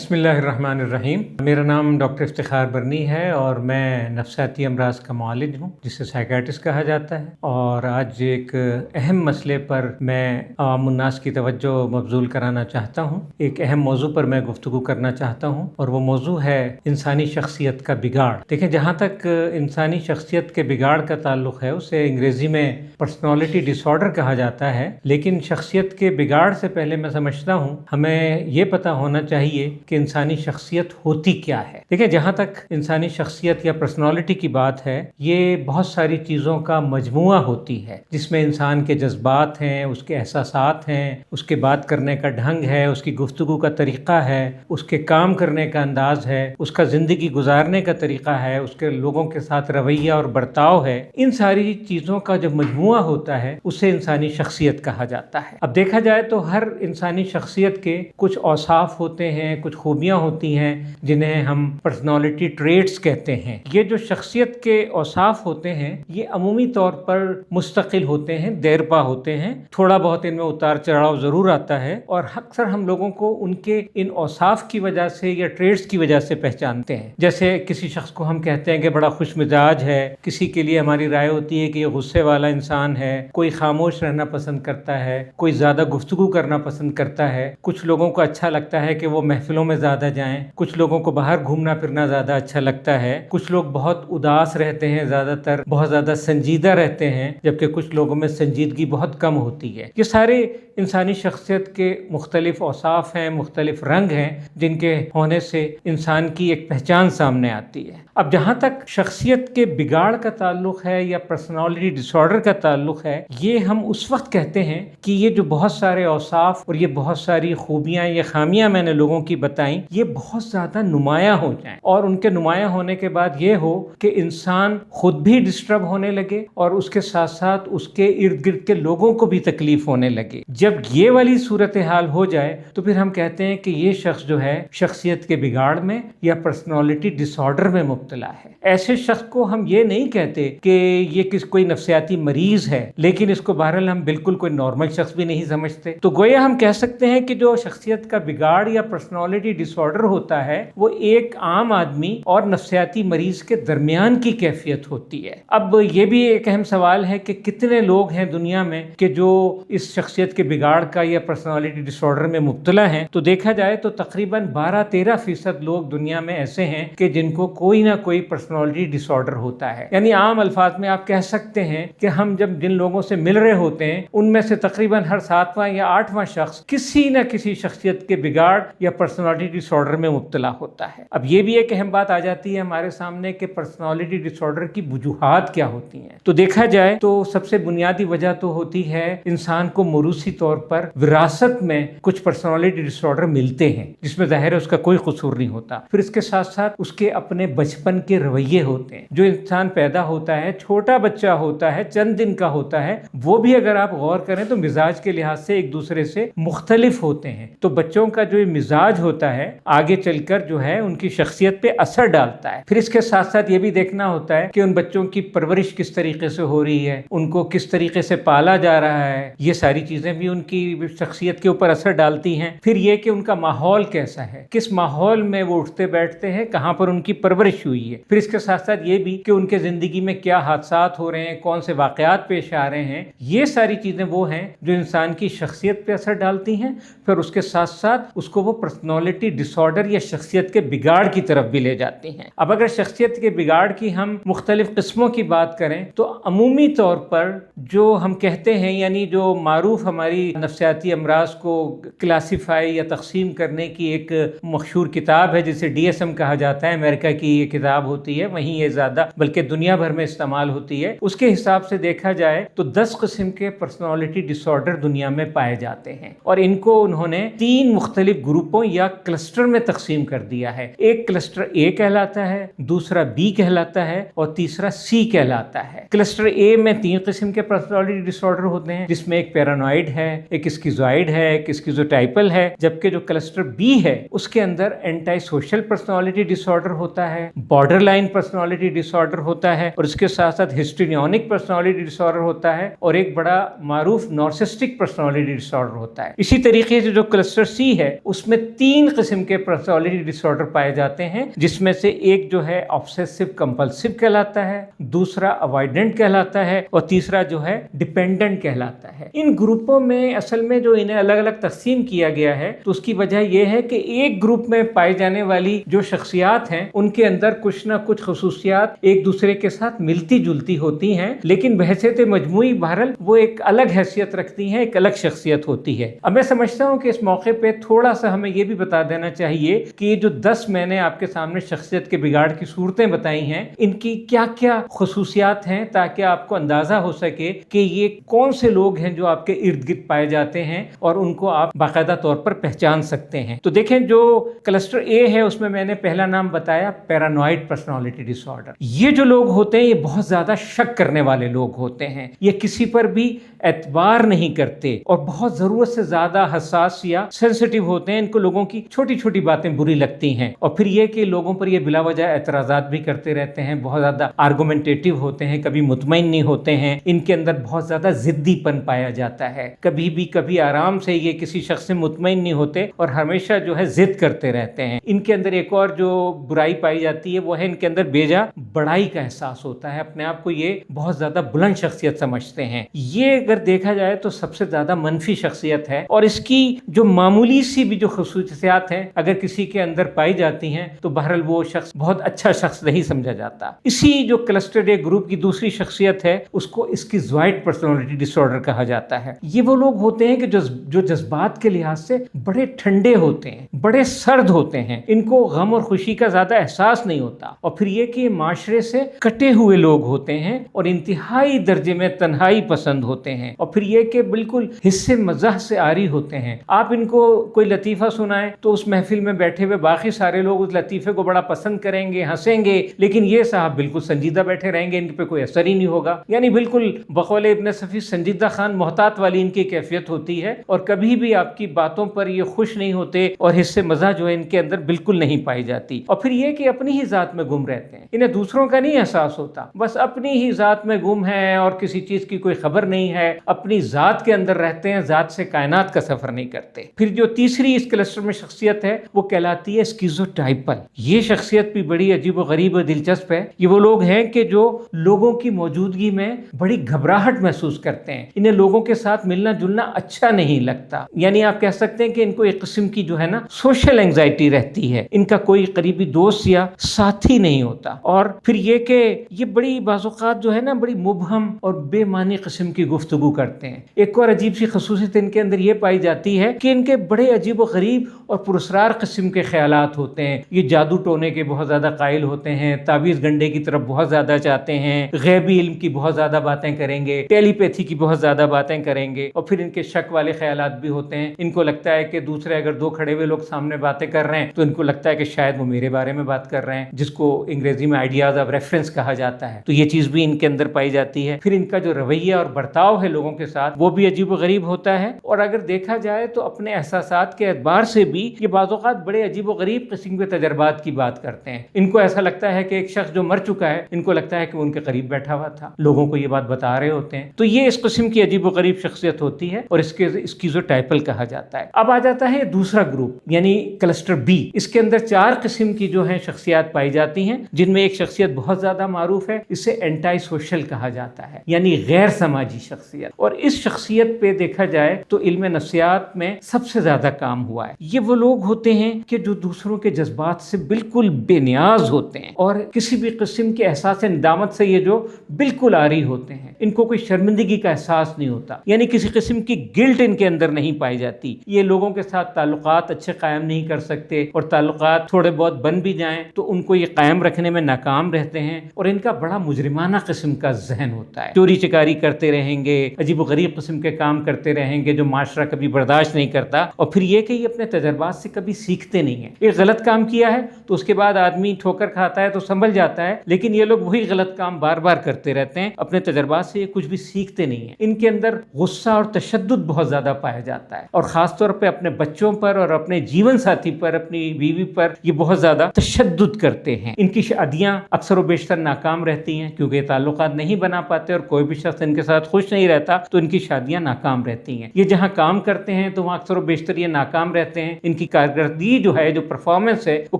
بسم اللہ الرحمن الرحیم۔ میرا نام ڈاکٹر افتخار برنی ہے اور میں نفسیاتی امراض کا معالج ہوں جسے سائیکیاٹرسٹ کہا جاتا ہے، اور آج ایک اہم مسئلے پر میں عوام الناس کی توجہ مبذول کرانا چاہتا ہوں۔ ایک اہم موضوع پر میں گفتگو کرنا چاہتا ہوں اور وہ موضوع ہے انسانی شخصیت کا بگاڑ۔ دیکھیں، جہاں تک انسانی شخصیت کے بگاڑ کا تعلق ہے اسے انگریزی میں پرسنالٹی ڈس آرڈر کہا جاتا ہے، لیکن شخصیت کے بگاڑ سے پہلے میں سمجھتا ہوں ہمیں یہ پتہ ہونا چاہیے کہ انسانی شخصیت ہوتی کیا ہے۔ دیکھیں، جہاں تک انسانی شخصیت یا پرسنالٹی کی بات ہے، یہ بہت ساری چیزوں کا مجموعہ ہوتی ہے جس میں انسان کے جذبات ہیں، اس کے احساسات ہیں، اس کے بات کرنے کا ڈھنگ ہے، اس کی گفتگو کا طریقہ ہے، اس کے کام کرنے کا انداز ہے، اس کا زندگی گزارنے کا طریقہ ہے، اس کے لوگوں کے ساتھ رویہ اور برتاؤ ہے۔ ان ساری چیزوں کا جو مجموعہ ہوتا ہے اسے انسانی شخصیت کہا جاتا ہے۔ اب دیکھا جائے تو ہر انسانی شخصیت کے کچھ اوصاف ہوتے ہیں، کچھ خوبیاں ہوتی ہیں جنہیں ہم پرسنالٹی ٹریٹس کہتے ہیں۔ یہ جو شخصیت کے اوصاف ہوتے ہیں یہ عمومی طور پر مستقل ہوتے ہیں، دیرپا ہوتے ہیں، تھوڑا بہت ان میں اتار چڑھاؤ ضرور آتا ہے، اور اکثر ہم لوگوں کو ان کے ان اوصاف کی وجہ سے یا ٹریٹس کی وجہ سے پہچانتے ہیں۔ جیسے کسی شخص کو ہم کہتے ہیں کہ بڑا خوش مزاج ہے، کسی کے لیے ہماری رائے ہوتی ہے کہ یہ غصے والا انسان ہے، کوئی خاموش رہنا پسند کرتا ہے، کوئی زیادہ گفتگو کرنا پسند کرتا ہے، کچھ لوگوں کو اچھا لگتا ہے کہ وہ محفلوں میں زیادہ جائیں، کچھ لوگوں کو باہر گھومنا پھرنا زیادہ اچھا لگتا ہے، کچھ لوگ بہت اداس رہتے ہیں، زیادہ تر بہت زیادہ سنجیدہ رہتے ہیں، جبکہ کچھ لوگوں میں سنجیدگی بہت کم ہوتی ہے۔ یہ سارے انسانی شخصیت کے مختلف اوصاف ہیں، مختلف رنگ ہیں جن کے ہونے سے انسان کی ایک پہچان سامنے آتی ہے۔ اب جہاں تک شخصیت کے بگاڑ کا تعلق ہے یا پرسنالٹی ڈس آرڈر کا تعلق ہے، یہ ہم اس وقت کہتے ہیں کہ یہ جو بہت سارے اوصاف اور یہ بہت ساری خوبیاں یا خامیاں میں نے لوگوں کی بتائیں، یہ بہت زیادہ نمایاں ہو جائیں، اور ان کے نمایاں ہونے کے بعد یہ ہو کہ انسان خود بھی ڈسٹرب ہونے لگے اور اس کے ساتھ ساتھ اس کے ارد گرد کے لوگوں کو بھی تکلیف ہونے لگے۔ جب یہ والی صورتحال ہو جائے تو پھر ہم کہتے ہیں کہ یہ شخص جو ہے شخصیت کے بگاڑ میں یا پرسنالٹی ڈس آرڈر میں مبتلا ہے۔ ایسے شخص کو ہم یہ نہیں کہتے کہ یہ کوئی نفسیاتی مریض ہے، لیکن اس کو بہرحال ہم بالکل کوئی نارمل شخص بھی نہیں سمجھتے۔ تو گویا ہم کہہ سکتے ہیں کہ جو شخصیت کا بگاڑ یا پرسنالٹی ڈس آرڈر ہوتا ہے وہ ایک عام آدمی اور نفسیاتی مریض کے درمیان کی کیفیت ہوتی ہے۔ اب یہ بھی ایک اہم سوال ہے کہ کتنے لوگ ہیں دنیا میں کہ جو اس شخصیت کے بگاڑ کا یا پرسنالٹی ڈس آرڈر میں مبتلا ہیں، تو دیکھا جائے تو تقریباً 12-13% لوگ دنیا میں ایسے ہیں کہ جن کو کوئی نہ کوئی پرسنالٹی ڈس آرڈر ہوتا ہے۔ یعنی عام الفاظ میں آپ کہہ سکتے ہیں کہ ہم جب جن لوگوں سے مل رہے ہوتے ہیں ان میں سے تقریباً ہر 7واں یا 8واں شخص کسی نہ کسی شخصیت کے بگاڑ یا پرسنالٹی ڈس آرڈر میں مبتلا ہوتا ہے۔ اب یہ بھی ایک اہم بات آ جاتی ہے ہمارے سامنے کہ پرسنالٹی ڈس آرڈر کی وجوہات کیا ہوتی ہیں۔ تو دیکھا جائے تو سب سے بنیادی وجہ تو ہوتی ہے انسان کو موروثی طور پر وراثت میں کچھ پرسنالٹی ڈس آرڈر ملتے ہیں جس میں ظاہر ہے اس کا کوئی قصور نہیں ہوتا۔ پھر اس کے ساتھ ساتھ اس کے اپنے بچپن کے رویے ہوتے ہیں۔ جو انسان پیدا ہوتا ہے، چھوٹا بچہ ہوتا ہے، چند دن کا ہوتا ہے، وہ بھی اگر آپ غور کریں تو مزاج کے لحاظ سے ایک دوسرے سے مختلف ہوتے ہیں۔ تو بچوں کا جو مزاج ہوتا ہے آگے چل کر جو ہے ان کی شخصیت پہ اثر ڈالتا ہے۔ پھر اس کے ساتھ ساتھ یہ بھی دیکھنا ہوتا ہے کہ ان بچوں کی پرورش کس طریقے سے ہو رہی ہے، ان کو کس طریقے سے پالا جا رہا ہے، یہ ساری چیزیں بھی ان کی شخصیت کے اوپر اثر ڈالتی ہیں۔ پھر یہ کہ ان کا ماحول کیسا ہے، کس ماحول میں وہ اٹھتے بیٹھتے ہیں، کہاں پر ان کی پرورش ہوئی ہے۔ پھر اس کے ساتھ ساتھ یہ بھی کہ ان کے زندگی میں کیا حادثات ہو رہے ہیں، کون سے واقعات پیش آ رہے ہیں۔ یہ ساری چیزیں وہ ہیں جو انسان کی شخصیت پہ اثر ڈالتی ہیں۔ پھر اس کے ساتھ ساتھ اس کو وہ پرسنالٹی ڈس آرڈر یا شخصیت کے بگاڑ کی طرف بھی لے جاتی ہیں۔ اب اگر شخصیت کے بگاڑ کی ہم مختلف قسموں کی بات کریں تو عمومی طور پر جو ہم کہتے ہیں، یعنی جو معروف ہماری نفسیاتی امراض کو کلاسیفائی یا تقسیم کرنے کی ایک مشہور کتاب ہے جسے DSM کہا جاتا ہے، امریکہ کی یہ کتاب ہوتی ہے، وہیں یہ زیادہ بلکہ دنیا بھر میں استعمال ہوتی ہے۔ اس کے حساب سے دیکھا جائے تو 10 قسم کے پرسنالٹی ڈس آرڈر دنیا میں پائے جاتے ہیں، اور ان کو انہوں نے 3 مختلف گروپوں یا کلسٹر میں تقسیم کر دیا ہے۔ ایک کلسٹر A کہلاتا ہے، دوسرا B کہلاتا ہے، اور تیسرا C کہلاتا ہے۔ کلسٹر A میں 3 قسم کے پرسنالٹی ڈس آرڈر ہوتے ہیں، جس میں ایک پیرانوائڈ ہے، ایک اسکیزوائڈ ہے، ایک اسکیزوٹائپل ہے، جبکہ جو کلسٹر B ہے اس کے اندر اینٹی سوشل پرسنالٹی ڈس آرڈر ہوتا ہے، بارڈر لائن پرسنالٹی ڈس آرڈر ہوتا ہے، اور اس کے ساتھ ساتھ ہسٹریونک پرسنالٹی ڈس آرڈر ہوتا ہے، اور ایک بڑا معروف نارسسٹک پرسنالٹی ڈس آرڈر ہوتا ہے۔ اسی طریقے سے جو کلسٹر C ہے اس میں 3 قسم کے پرسنالٹی ڈس آرڈر پائے جاتے ہیں، جس میں سے ایک جو ہے آبسیسو کمپلسو کہلاتا ہے، دوسرا اوائڈنٹ کہلاتا ہے، اور تیسرا جو ہے ڈیپینڈنٹ کہلاتا ہے۔ ان گروپوں میں اصل میں جو انہیں الگ الگ تقسیم کیا گیا ہے تو اس کی وجہ یہ ہے کہ ایک گروپ میں پائی جانے والی جو شخصیات ہیں ان کے اندر کچھ نہ کچھ خصوصیات ایک دوسرے کے ساتھ ملتی جلتی ہوتی ہیں، لیکن بحیثیت مجموعی بہرحال وہ ایک الگ حیثیت رکھتی ہیں، ایک الگ شخصیت ہوتی ہے۔ اب میں سمجھتا ہوں کہ اس موقع پہ تھوڑا سا ہمیں یہ بھی بتا دینا چاہیے کہ یہ جو 10 میں نے آپ کے سامنے شخصیت کے بگاڑ کی صورتیں بتائی ہیں، ان کی کیا کیا خصوصیات ہیں، تاکہ آپ کو اندازہ ہو سکے کہ یہ کون سے لوگ ہیں جو آپ کے ارد گرد پائے جاتے ہیں اور ان کو آپ باقاعدہ طور پر پہچان سکتے ہیں۔ تو دیکھیں، جو کلسٹر اے ہے اس میں نے پہلا نام بتایا پیرانوئڈ پرسنالٹی ڈس آرڈر۔ یہ جو لوگ ہوتے ہیں یہ بہت زیادہ شک کرنے والے لوگ ہوتے ہیں، یہ کسی پر بھی اعتبار نہیں کرتے اور بہت ضرورت سے زیادہ حساس یا سینسٹیو ہوتے ہیں۔ ان کو لوگوں کی چھوٹی چھوٹی باتیں بری لگتی ہیں، اور پھر یہ کہ لوگوں پر یہ بلا وجہ اعتراضات بھی کرتے رہتے ہیں، بہت زیادہ آرگومنٹیٹیو ہوتے ہیں، کبھی مطمئن نہیں ہوتے ہیں، ان کے اندر بہت زیادہ ضدی پن پایا جاتا ہے، کبھی آرام سے یہ کسی شخص سے مطمئن نہیں ہوتے اور ہمیشہ جو ہے ضد کرتے رہتے ہیں۔ ان کے اندر ایک اور جو برائی پائی جاتی ہے وہ ہے ان کے اندر بیجا بڑائی کا احساس ہوتا ہے، اپنے آپ کو یہ بہت زیادہ بلند شخصیت سمجھتے ہیں۔ یہ اگر دیکھا جائے تو سب سے زیادہ منفی شخصیت ہے، اور اس کی جو معمولی سی بھی جو خصوصیات ہیں اگر کسی کے اندر پائی جاتی ہیں تو بہرحال وہ شخص بہت اچھا شخص نہیں سمجھا جاتا۔ اسی جو کلسٹر اے گروپ کی دوسری شخصیت ہے اس کو اسکیزوئڈ پرسنالٹی ڈس آرڈر کہا جاتا ہے۔ یہ وہ لوگ ہوتے ہیں کہ جو جذبات کے لحاظ سے بڑے ٹھنڈے ہوتے ہیں، بڑے سرد ہوتے ہیں، ان کو غم اور خوشی کا زیادہ احساس نہیں ہوتا، اور پھر یہ کہ یہ معاشرے سے کٹے ہوئے لوگ ہوتے ہیں اور انتہائی درجے میں تنہائی پسند ہوتے ہیں، اور پھر یہ کہ بالکل حصے مزاح سے عاری ہوتے ہیں۔ آپ ان کو کوئی لطیفہ سنائیں تو اس محفل میں بیٹھے ہوئے باقی سارے لوگ اس لطیفے کو بڑا پسند کریں گے، ہنسیں گے، لیکن یہ صاحب بالکل سنجیدہ بیٹھے رہیں گے، ان پہ کوئی اثر ہی نہیں ہوگا۔ یعنی بالکل بقول ابن صفی سنجیدہ خان محتاط والی ان کی کیفیت ہوتی ہے، اور کبھی بھی آپ کی باتوں پر یہ خوش نہیں ہوتے، اور حصے مزاح جو ہے ان کے اندر بالکل نہیں پائی جاتی، اور پھر یہ کہ اپنی ہی ذات میں گم رہتے ہیں، انہیں دوسروں کا نہیں احساس ہوتا، بس اپنی ہی ذات میں گم ہیں اور کسی چیز کی کوئی خبر نہیں ہے، اپنی ذات کے اندر رہتے ہیں، ذات سے کائنات کا سفر نہیں کرتے۔ پھر جو تیسری اس کلسٹر میں شخصیت ہے وہ کہلاتی ہے اسکیزوٹائپل۔ یہ شخصیت بھی بڑی عجیب و غریب و دلچسپ ہے۔ یہ وہ لوگ ہیں کہ جو لوگوں کی موجودگی میں بڑی گھبراہٹ محسوس کرتے ہیں، انہیں لوگوں کے ساتھ ملنا جلنا اچھا نہیں لگتا، یعنی آپ کہہ سکتے ہیں کہ ان کو ایک قسم کی جو ہے نا سوشل اینگزائٹی رہتی ہے، ان کا کوئی قریبی دوست یا ساتھی نہیں ہوتا، اور پھر یہ کہ یہ بڑی بعض اوقات جو ہے نا بڑی مبہم اور بے معنی قسم کی گفتگو کرتے ہیں۔ ایک اور عجیب سی خصوصیت ان کے اندر یہ پائی جاتی ہے کہ ان کے بڑے عجیب و غریب اور پراسرار قسم کے خیالات ہوتے ہیں، یہ جادو ٹونے کے بہت زیادہ قائل ہوتے ہیں، تعویذ گنڈے کی طرف بہت زیادہ چاہتے ہیں، غیبی علم کی بہت زیادہ باتیں کریں گے، ٹیلی پیتھی کی بہت زیادہ باتیں کریں گے، اور پھر ان کے شک والے خیالات بھی ہوتے ہیں۔ ان کو لگتا ہے کہ دوسرے اگر دو کھڑے ہوئے لوگ سامنے باتیں کر رہے ہیں تو ان کو لگتا ہے کہ شاید وہ میرے بارے میں بات کر رہے ہیں، جس کو انگریزی میں آئیڈیاز آف ریفرنس کہا جاتا ہے، تو یہ چیز بھی ان کے اندر پائی جاتی ہے۔ پھر ان کا جو رویہ اور برتاؤ ہے لوگوں کے ساتھ وہ بھی عجیب و غریب ہوتا ہے، اور اگر دیکھا جائے تو اپنے احساسات کے اعتبار سے بھی یہ بعض اوقات بڑے عجیب و غریب قسم کے تجربات کی بات کرتے ہیں۔ ان کو ایسا لگتا ہے کہ ایک شخص جو مر چکا ہے، ان کو لگتا ہے کہ وہ ان کے قریب بیٹھا ہوا تھا، لوگوں کو یہ بات بتا رہے ہوتے ہیں، تو یہ اس قسم کی عجیب و غریب شخصیت ہوتی ہے اور اس کے اسکیزوٹائپل کہا جاتا ہے۔ اب آ جاتا ہے دوسرا گروپ یعنی کلسٹر بی۔ اس کے اندر 4 قسم کی جو ہیں شخصیات پائی جاتی ہیں، جن میں ایک شخصیت بہت زیادہ معروف ہے، اسے اینٹائی سوشل کہا جاتا ہے، یعنی غیر سماجی شخصیت، اور اس شخصیت پہ دیکھا جائے تو علم نفسیات میں سب سے زیادہ کام ہوا ہے۔ یہ وہ لوگ ہوتے ہیں کہ جو دوسروں کے جذبات سے بالکل بے نیاز ہوتے ہیں اور کسی بھی قسم کے احساس ندامت سے یہ جو بالکل عاری ہوتے ہیں، ان کو کوئی شرمندگی کا احساس نہیں ہوتا، یعنی کسی قسم کی گلٹ ان کے اندر نہیں پائی جاتی۔ یہ لوگوں کے ساتھ تعلقات اچھے قائم نہیں کر سکتے، اور تعلقات تھوڑے بہت بن بھی جائیں تو ان کو یہ قائم رکھنے میں ناکام رہتے ہیں، اور ان کا بڑا مجرمانہ قسم کا ذہن ہوتا ہے، چوری چکاری کرتے رہیں گے، عجیب و غریب قسم کے کام کرتے رہیں گے جو معاشرہ کبھی برداشت نہیں کرتا، اور پھر یہ کہ یہ اپنے تجربات سے کبھی سیکھتے نہیں ہیں۔ ایک غلط کام کیا ہے تو اس کے بعد آدمی ٹھوکر کھاتا ہے تو سنبھل جاتا ہے، لیکن یہ لوگ وہی غلط کام بار بار کرتے رہتے ہیں، اپنے تجربات سے یہ کچھ بھی سیکھتے نہیں ہیں۔ ان کے اندر غصہ اور تشدد بہت زیادہ پایا جاتا ہے، اور خاص طور پہ اپنے بچوں پر اور اپنے जीवन साथी पर, अपनी बीवी पर ये बहुत ज़्यादा तशद्दुद करते हैं। इनकी शादियाँ अक्सर व बेशतर नाकाम रहती हैं क्योंकि ताल्लुकात नहीं बना पाते और कोई भी शख्स इनके साथ खुश नहीं रहता तो इनकी शादियाँ नाकाम रहती हैं। ये जहाँ काम करते हैं तो वहाँ अक्सर व बेशतर ये नाकाम रहते हैं। इनकी कारकर्दगी जो है, जो परफॉर्मेंस है, वो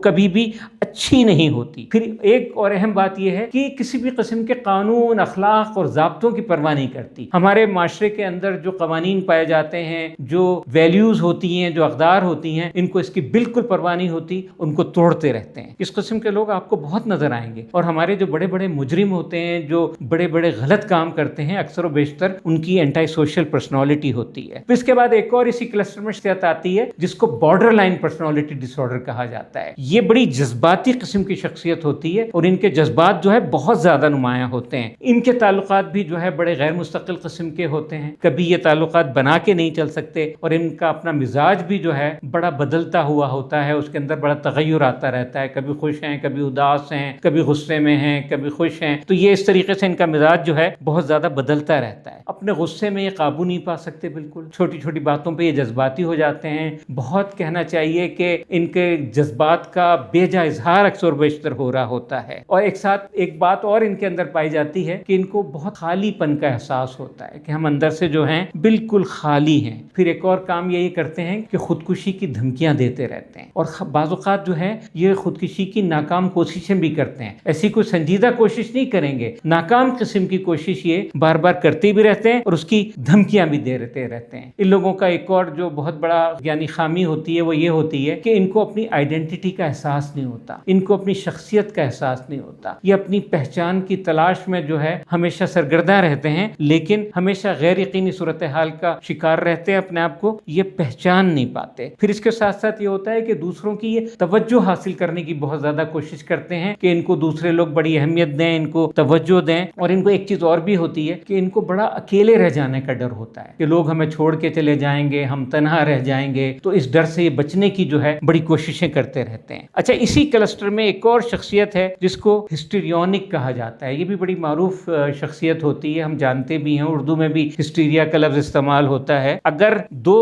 कभी भी अच्छी नहीं होती। फिर एक और अहम बात यह है कि किसी भी किस्म के कानून, अखलाक और ज़ाब्तों की परवाह नहीं करती। हमारे माशरे के अंदर जो कवानीन पाए जाते हैं, जो वैल्यूज़ होती हैं, जो अक़दार होती हैं, इनको इसकी बिल्कुल परवाह नहीं होती, उनको तोड़ते रहते हैं। इस किस्म के लोग आपको बहुत नज़र आएंगे। और हमारे जो बड़े बड़े मुजरिम होते हैं, जो बड़े बड़े गलत काम करते हैं, अक्सर व बेशतर उनकी एंटी सोशल पर्सनैलिटी होती है। फिर इसके बाद एक और इसी क्लस्टर में शख्सियत आती है जिसको बॉर्डर लाइन पर्सनैलिटी डिसऑर्डर कहा जाता है। ये बड़ी जज्बाती किस्म की शख्सियत होती है और इनके जज्बात जो है बहुत ज़्यादा नुमायाँ होते हैं। इनके ताल्लुकात भी जो है बड़े गैर मुस्तकिल किस्म के होते हैं। कभी ये ताल्लुकात बना के नहीं चल सकते और इनका अपना मिजाज भी जो है बड़ा बदलता हुआ होता है। उसके अंदर बड़ा तगय्युर आता रहता है। कभी खुश हैं, कभी उदास हैं, कभी गुस्से में हैं, कभी खुश हैं। तो ये इस तरीके से इनका मिजाज जो है बहुत ज़्यादा बदलता रहता है। अपने गुस्से में ये काबू नहीं पा सकते बिल्कुल। छोटी छोटी बातों पर ये जज्बाती हो जाते हैं। बहुत कहना चाहिए कि इनके जज्बात का बेजा इजहार अक्सर बेशतर हो रहा होता है। और एक साथ एक बात और इनके अंदर पाई जाती है कि इनको बहुत खालीपन का एहसास होता है कि हम अंदर से जो हैं बिल्कुल खाली हैं। फिर एक और काम यही करते हैं कि खुदकुशी की धमकियां देते रहते हैं और बाज़ औक़ात जो है ये खुदकुशी की नाकाम कोशिशें भी करते हैं। ऐसी कोई संजीदा कोशिश नहीं करेंगे, नाकाम किस्म की कोशिश ये बार बार करते भी रहते हैं और उसकी धमकियां भी देते रहते हैं। इन लोगों का एक और जो बहुत बड़ा यानी खामी होती है वो ये होती है कि इनको अपनी आइडेंटिटी का एहसास नहीं होता, इनको अपनी शख्सियत का एहसास नहीं होता। ये अपनी पहचान की तलाश में जो है हमेशा सरगर्दा रहते हैं, लेकिन हमेशा गैर यकीनी सूरत हाल का शिकार रहते हैं, अपने आप को ये पहचान नहीं पाते। फिर इसके साथ साथ ये होता है कि दूसरों की ये तवज्जो हासिल करने की बहुत ज्यादा कोशिश करते हैं कि इनको दूसरे लोग बड़ी अहमियत दें, इनको तवज्जो दें। और इनको एक चीज और भी होती है कि इनको बड़ा अकेले रह जाने का डर होता है कि लोग हमें छोड़ के चले जाएंगे, हम तन्हा रह जाएंगे। तो इस डर से ये बचने की जो है बड़ी कोशिशें करते रहते हैं। अच्छा, इसी क्लस्टर में एक और शख्सियत है जिसको हिस्टीरियोनिक कहा जाता है। ये भी बड़ी मारूफ शख्सियत होती है, हम जानते भी हैं। उर्दू में भी हिस्टीरिया का लफ्ज इस्तेमाल होता है। अगर दो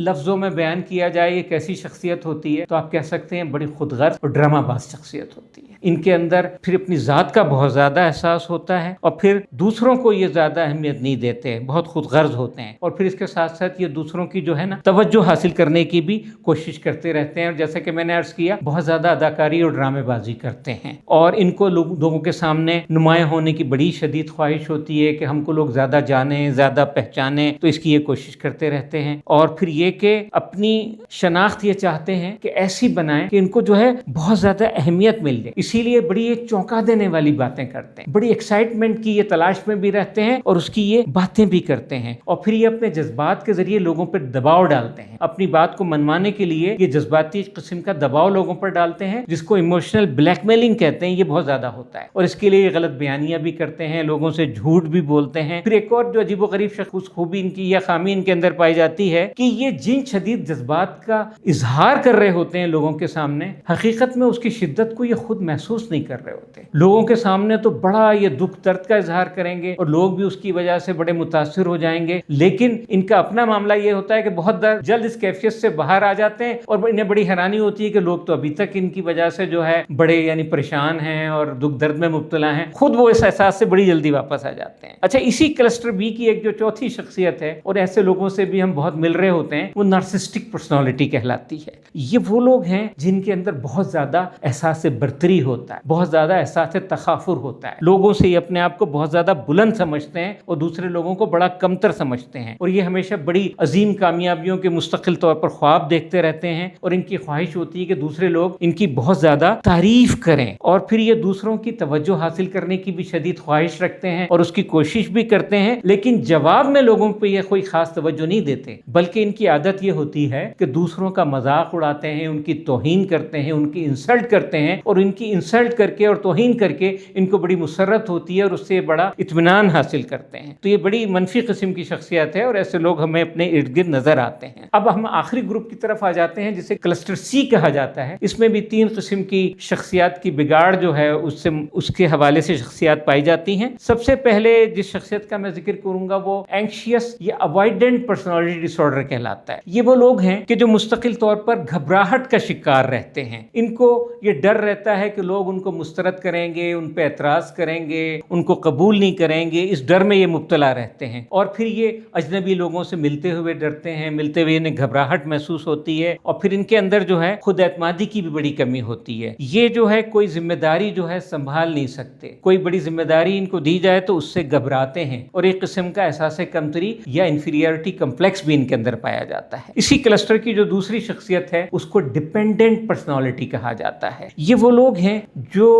लफ्जों में बयान किया जाए ये कैसी शख्सियत होती है तो आप कह सकते हैं बड़ी खुदगर्ज और ड्रामाबाज शख्सियत होती है। इनके अंदर फिर अपनी ज़ात का बहुत ज़्यादा एहसास होता है और फिर दूसरों को ये ज़्यादा अहमियत नहीं देते, बहुत खुदगर्ज होते हैं। और फिर इसके साथ साथ ये दूसरों की जो है ना तवज्जो हासिल करने की भी कोशिश करते रहते हैं। और जैसे कि मैंने अर्ज किया, बहुत ज़्यादा अदाकारी और ड्रामेबाजी करते हैं और इनको लोगों के सामने नुमायां होने की बड़ी शदीद ख्वाहिश होती है कि हमको लोग ज़्यादा जाने, ज़्यादा पहचाने, तो इसकी ये कोशिश करते रहते हैं। और फिर ये कि अपनी शनाख्त ये चाहते हैं कि ऐसी बनाएं कि इनको जो है बहुत ज़्यादा अहमियत मिल जाए। इसीलिए बड़ी ये चौंका देने वाली बातें करते हैं, बड़ी एक्साइटमेंट की ये तलाश में भी रहते हैं और उसकी ये बातें भी करते हैं। और फिर ये अपने जज्बात के जरिए लोगों पर दबाव डालते हैं। अपनी बात को मनवाने के लिए ये जज्बाती किस्म का दबाव लोगों पर डालते हैं, जिसको इमोशनल ब्लैकमेलिंग कहते हैं। ये बहुत ज्यादा होता है और इसके लिए ये गलत बयानियां भी करते हैं, लोगों से झूठ भी बोलते हैं। फिर एक और जो अजीबोगरीब खूबी इनकी या खामी इनके अंदर पाई जाती है कि ये जिन शदीद जज्बात का इजहार कर रहे होते हैं लोगों के सामने, हकीकत में उसकी शिद्दत को ये खुद महसूस नहीं कर रहे होते। लोगों के सामने तो बड़ा ये दुख दर्द का इजहार करेंगे और लोग भी उसकी वजह से बड़े मुतासिर हो जाएंगे, लेकिन इनका अपना मामला ये होता है कि बहुत जल्द इस कैफियत से बाहर आ जाते हैं और इन्हें बड़ी हैरानी होती है कि लोग तो अभी तक इनकी वजह से जो है बड़े यानी परेशान हैं और दुख दर्द में मुब्तला हैं, खुद वो इस एहसास से बड़ी जल्दी वापस आ जाते हैं। अच्छा, इसी क्लस्टर बी की एक जो चौथी शख्सियत है और ऐसे लोगों से भी हम बहुत मिल रहे होते हैं, वो नार्सिस्टिक पर्सनालिटी कहलाती है। ये वो लोग हैं जिनके अंदर बहुत ज्यादा एहसास बर्तरी होता है, बहुत ज्यादा एहसास तखाफुर होता है। लोगों से ये अपने आप को बहुत ज्यादा बुलंद समझते हैं और दूसरे लोगों को बड़ा कमतर समझते हैं और ये हमेशा बड़ी अजीम कामयाबियों के मुस्तकिल तौर पर ख्वाब देखते रहते हैं और इनकी ख्वाहिश होती है कि दूसरे लोग इनकी बहुत ज्यादा तारीफ करें। और फिर ये दूसरों की तवज्जो हासिल करने की भी शदीद ख्वाहिश रखते हैं और उसकी कोशिश भी करते हैं, लेकिन जवाब में लोगों पे ये कोई खास तवज्जो नहीं देते, बल्कि इनकी आदत ये होती है कि दूसरों का मजाक उड़ाते हैं, उनकी तौहीन करते हैं, उनकी इंसल्ट करते हैं और उनकी इंसल्ट करके और तौहीन करके इनको बड़ी मुसर्रत होती है और उससे बड़ा इत्मीनान हासिल करते हैं। तो ये बड़ी मनफी किस्म की शख्सियत है और ऐसे लोग हमें अपने इर्द गिर्द नजर आते हैं। अब हम आखिरी ग्रुप की तरफ आ जाते हैं जिसे क्लस्टर सी कहा जाता है। इसमें भी 3 किस्म की शख्सियत की बिगाड़ जो है उसके हवाले से शख्सियत पाई जाती हैं। सबसे पहले जिस शख्सियत का मैं जिक्र करूंगा वो एंग्शियस या अवॉइडेंट पर्सनालिटी डिसऑर्डर कहलाता है। ये वो लोग हैं कि जो मुस्तकिल तौर पर घबराहट का शिकार रहते हैं। इनको ये डर रहता है कि लोग उनको मुस्तरद करेंगे, उन पे एतराज करेंगे, उनको कबूल नहीं करेंगे। इस डर में ये मुब्तला रहते हैं और फिर ये अजनबी लोगों से मिलते हुए डरते हैं, मिलते हुए इन्हें घबराहट महसूस होती है और फिर इनके अंदर जो है खुद एतमादी की भी बड़ी कमी होती है। ये जो है कोई जिम्मेदारी जो है संभाल नहीं सकते, कोई बड़ी जिम्मेदारी इनको दी जाए तो उससे घबराते हैं और एक किस्म का एहसास कमतरी या इंफीरियरिटी कम्प्लेक्स भी इनके अंदर पाया जाता है। इसी क्लस्टर की जो दूसरी शख्सियत है उसको डिपेंडेंट पर्सनालिटी कहा जाता है। ये वो लोग हैं जो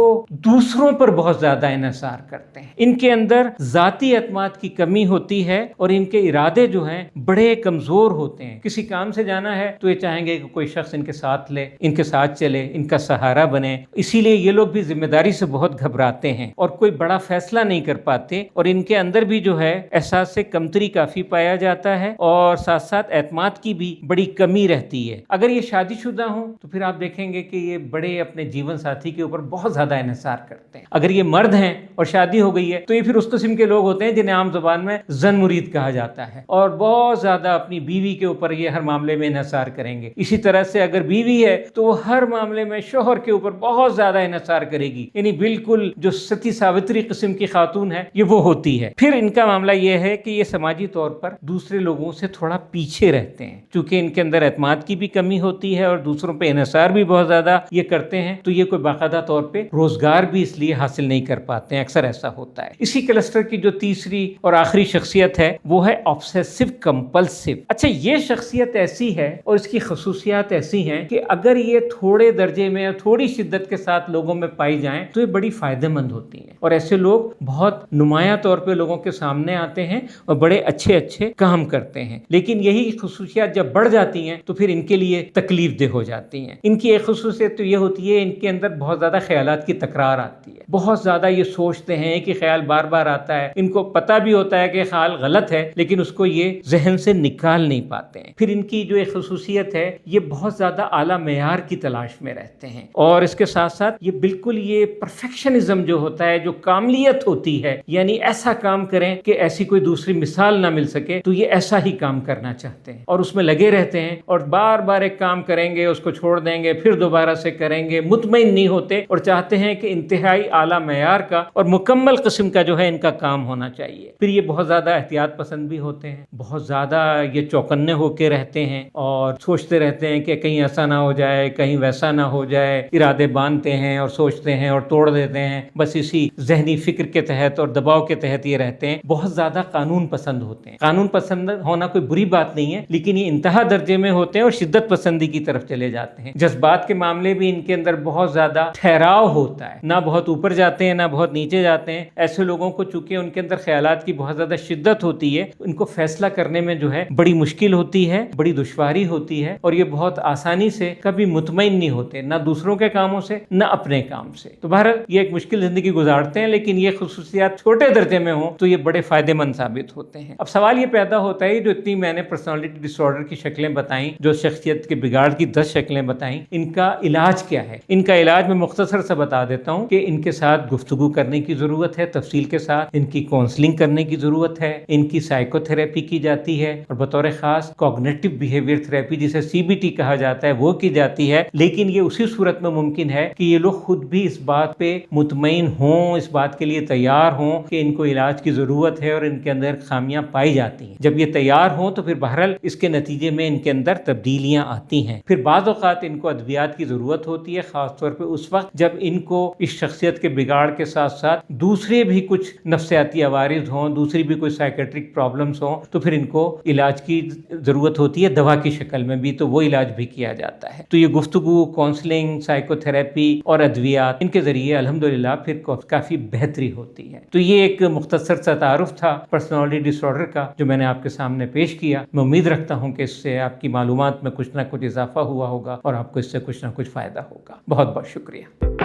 दूसरों पर बहुत ज्यादा इन्हिसार करते हैं, इनके अंदर जाती एतमाद की कमी होती है और इनके इरादे जो हैं बड़े कमजोर होते हैं। किसी काम से जाना है तो ये चाहेंगे कि कोई शख्स इनके साथ ले, इनके साथ चले, इनका सहारा बने। इसीलिए ये लोग भी जिम्मेदारी से बहुत घबराते हैं और कोई बड़ा फैसला नहीं कर पाते और इनके अंदर भी जो है एहसास से कमतरी काफी पाया जाता है और साथ साथ एतमाद की भी बड़ी कमी रहती है। अगर ये शादीशुदा हो तो फिर आप देखेंगे कि ये बड़े अपने जीवन साथी के ऊपर बहुत ज्यादा इन्हिसार करते हैं। अगर ये मर्द हैं और शादी हो गई है तो ये फिर उस किस्म के लोग होते हैं जिन्हें आम जुबान में जन मुरीद कहा जाता है और बहुत ज्यादा अपनी बीवी के ऊपर ये हर मामले में इन्हिसार करेंगे। इसी तरह से अगर बीवी है तो वो हर मामले में शोहर के ऊपर बहुत ज्यादा इन्हिसार करेगी, यानी बिल्कुल जो सती सावित्री किस्म की खातून है ये वो होती है। फिर इनका मामला ये है कि ये समाजी तौर पर दूसरे लोगों से थोड़ा पीछे रहते हैं, क्योंकि इनके अंदर एतमाद की भी कमी होती है और दूसरों पे इन्हिसार भी बहुत ज्यादा ये करते हैं, तो ये कोई बाकायदा तौर पे रोजगार भी इसलिए हासिल नहीं कर पाते हैं। अक्सर ऐसा होता है। इसी क्लस्टर की जो तीसरी और आखिरी शख्सियत है वो है ऑब्सेसिव कंपल्सिव। अच्छा, ये शख्सियत ऐसी है और इसकी खसूसियात ऐसी हैं कि अगर ये थोड़े दर्जे में और थोड़ी शिद्दत के साथ लोगों में पाई जाएं तो ये बड़ी फायदेमंद होती हैं और ऐसे लोग बहुत नुमाया तौर पे लोगों के सामने आते हैं और बड़े अच्छे अच्छे काम करते हैं। लेकिन यही खसूसियात जब बढ़ जाती हैं तो फिर इनके लिए तकलीफ देह हो जाती हैं। इनकी एक खसूसियत तो ये होती है इनके अंदर बहुत ज्यादा ख्यालात की तकरार आती है, बहुत ज्यादा ये सोचते हैं कि ख्याल बार बार आता है, इनको पता भी होता है कि ख्याल गलत है लेकिन उसको ये जहन से निकाल नहीं पाते हैं। फिर इनकी जो एक खसूसियत है ये बहुत ज्यादा आला मेयार की तलाश में रहते हैं और इसके साथ साथ ये बिल्कुल ये परफेक्शनिज्म जो होता है, जो कामलियत होती है, यानी ऐसा काम करें कि ऐसी कोई दूसरी मिसाल ना मिल सके, तो ये ऐसा ही काम करना चाहते हैं और उसमें लगे रहते हैं और बार बार एक काम करेंगे, उसको छोड़ देंगे, फिर दोबारा से करेंगे, मुतमईन नहीं होते और चाहते हैं कि इंतहाई आला मेयार का और मुकम्मल किस्म का जो है इनका काम होना चाहिए। फिर ये बहुत ज्यादा एहतियात पसंद भी होते हैं, बहुत ज्यादा ये चौकन्ने होके रहते हैं और सोचते रहते हैं कि कहीं ऐसा ना हो जाए, कहीं वैसा ना हो जाए। इरादे बांधते हैं और सोचते हैं और तोड़ देते हैं, बस इसी जहनी फिक्र के तहत और दबाव के तहत ये रहते हैं। बहुत ज्यादा कानून पसंद होते हैं। कानून पसंद होना कोई बुरी बात नहीं है, लेकिन ये इंतहा दर्जे में होते हैं और शिद्दत पसंदी की तरफ चले जाते हैं। जज्बात के मामले भी इनके अंदर बहुत ज्यादा ठहराव होता है, ना बहुत ऊपर जाते हैं ना बहुत नीचे जाते हैं। ऐसे लोगों को चूंकि उनके अंदर ख्यालात की बहुत ज्यादा शिद्दत होती है, इनको फैसला करने में जो है बड़ी मुश्किल होती है, बड़ी दुश्वारी होती है और ये बहुत आसानी से कभी मुतमईन नहीं होते, ना दूसरों के कामों से ना अपने काम से। तो बहरहाल ये एक मुश्किल जिंदगी गुजारते हैं, लेकिन ये खुसूसियात छोटे दर्जे में हो तो ये बड़े फायदेमंद साबित होते हैं। अब सवाल ये पैदा होता है, जो इतनी मैंने पर्सनालिटी डिसऑर्डर की शक्लें बताई, जो शख्सियत के बिगाड़ की 10 शक्लें बताई, इनका इलाज क्या है? इनका इलाज मैं मुख्तसर से बता देता हूँ कि इनके साथ गुफ्तगू करने की जरूरत है, तफसील के साथ इनकी काउंसलिंग करने की जरूरत है, इनकी साइकोथेरेपी की जाती है और बतौर खास कॉग्निटिव बिहेवियर थेरेपी जिसे CBT कहा जाता है वो की जाती है। लेकिन ये उसी सूरत में मुमकिन है कि ये लोग खुद भी इस बात पे मुतमईन हों, इस बात के लिए तैयार हों कि इनको इलाज की जरूरत है और इनके अंदर खामियां पाई जाती हैं। जब ये तैयार हों तो फिर बहरहाल इसके नतीजे में इनके अंदर तब्दीलियां आती हैं। फिर बाज़ औक़ात इनको अद्वियात की जरूरत होती है, खासतौर पर उस वक्त जब इनको इस शख्सियत के बिगाड़ के साथ साथ दूसरे भी कुछ नफ्सियाती अवारिज हों, दूसरी भी कोई साइकेट्रिक प्रॉब्लम्स हों, तो फिर इनको इलाज की जरूरत होती है, दवा की शक्ल में भी, तो वो इलाज भी किया जाता है। तो ये गुफ्तगू, काउंसलिंग, साइकोथेरेपी और अद्वियात, इनके जरिए अल्हम्दुलिल्लाह फिर काफी बेहतरी होती है। तो ये एक मुख्तसर सा तारुफ था पर्सनालिटी डिसऑर्डर का जो मैंने आपके सामने पेश किया। मैं उम्मीद रखता हूँ कि इससे आपकी मालूमात में कुछ ना कुछ इजाफा हुआ होगा और आपको इससे कुछ ना कुछ फायदा होगा। बहुत बहुत शुक्रिया।